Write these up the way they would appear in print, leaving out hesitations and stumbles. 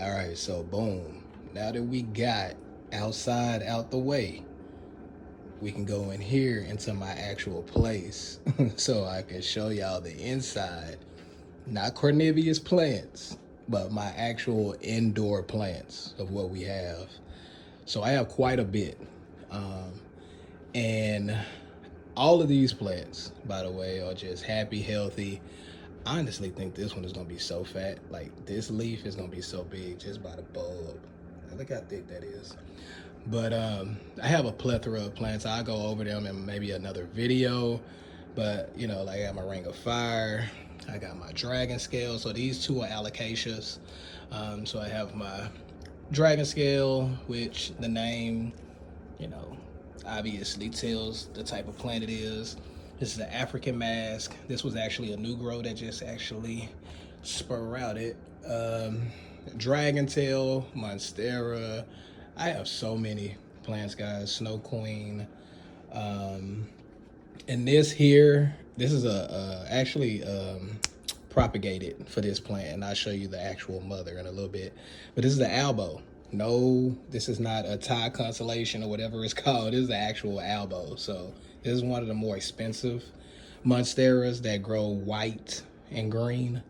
All right, so boom. Now that we got outside out the way, we can go in here into my actual place so I can show y'all the inside. Not carnivorous plants, but my actual indoor plants of what we have. So I have quite a bit. And all of these plants, by the way, are just happy, healthy. I honestly think this one is gonna be so fat. Like this leaf is gonna be so big just by the bulb. Look how thick that is. But I have a plethora of plants. I'll go over them in maybe another video. But you know, like I got my ring of fire, I got my dragon scale. So these two are alocasias. So I have my dragon scale, which the name, you know, obviously tells the type of plant it is. This is the African mask. This was actually a new grow that just actually sprouted. Dragon tail, monstera. I have so many plants, guys. Snow queen. And this here, this is actually propagated for this plant, and I'll show you the actual mother in a little bit. But this is the albo. No, this is not a Thai constellation or whatever it's called. This is the actual albo. So this is one of the more expensive monsteras that grow white and green.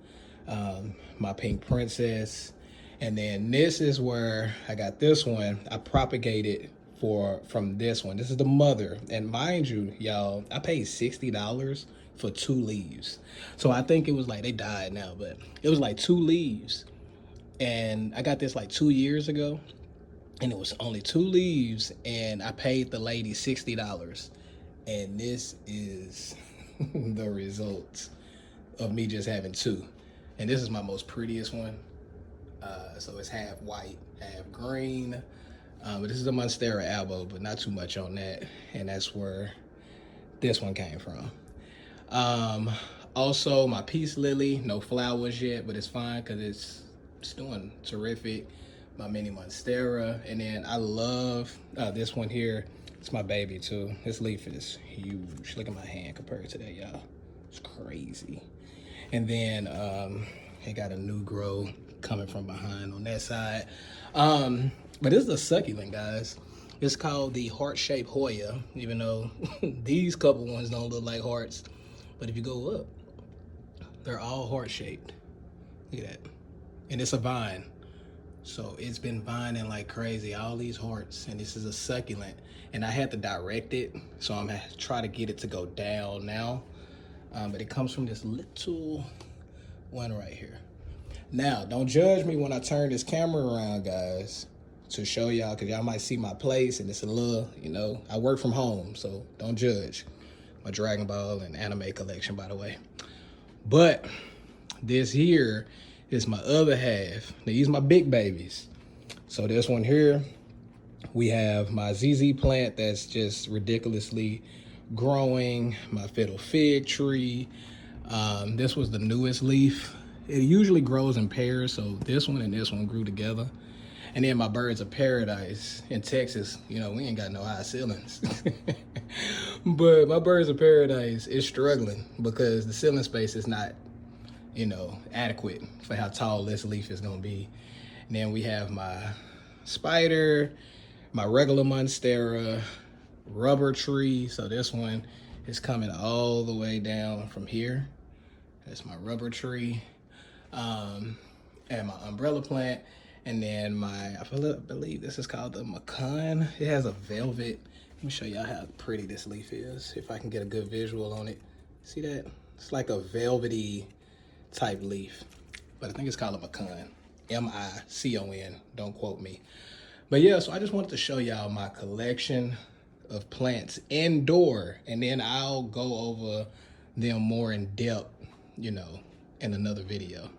My pink princess. And then this is where I got this one. I propagated from this one. This is the mother. And mind you, y'all, I paid $60 for 2 leaves. So I think it was like, they died now, but it was like 2 leaves. And I got this like 2 years ago, and it was only 2 leaves, and I paid the lady $60. And this is the results of me just having 2. And this is my most prettiest one. So it's half white, half green. But this is a monstera albo, but not too much on that. And that's where this one came from. Also, my peace lily, no flowers yet, but it's fine because it's doing terrific. My mini monstera. And then I love this one here. It's my baby too. This leaf is huge. Look at my hand compared to that, y'all. It's crazy. And then it got a new grow coming from behind on that side. But this is a succulent, guys. It's called the heart-shaped Hoya, even though these couple ones don't look like hearts. But if you go up, they're all heart-shaped. Look at that. And it's a vine. So it's been vining like crazy, all these hearts. And this is a succulent. And I had to direct it, so I'm gonna try to get it to go down now. But it comes from this little one right here. Now, don't judge me when I turn this camera around, guys, to show y'all, because y'all might see my place, and it's a little, you know, I work from home, so don't judge. My Dragon Ball and anime collection, by the way. But this here is my other half. These are my big babies. So this one here, we have my ZZ plant that's just ridiculously growing, my fiddle fig tree. This was the newest leaf. It usually grows in pairs, so this one and this one grew together. And then my birds of paradise in Texas, you know, we ain't got no high ceilings. But my birds of paradise is struggling because the ceiling space is not, you know, adequate for how tall this leaf is gonna be. And then we have my spider, my regular monstera, rubber tree. So this one is coming all the way down from here. That's my rubber tree. And my umbrella plant. And then my, I believe this is called the Macan. It has a velvet. Let me show y'all how pretty this leaf is, if I can get a good visual on it. See that? It's like a velvety type leaf, but I think it's called a Macan. M-I-C-O-N, don't quote me. But yeah, so I just wanted to show y'all my collection of plants indoor, and then I'll go over them more in depth, you know, in another video.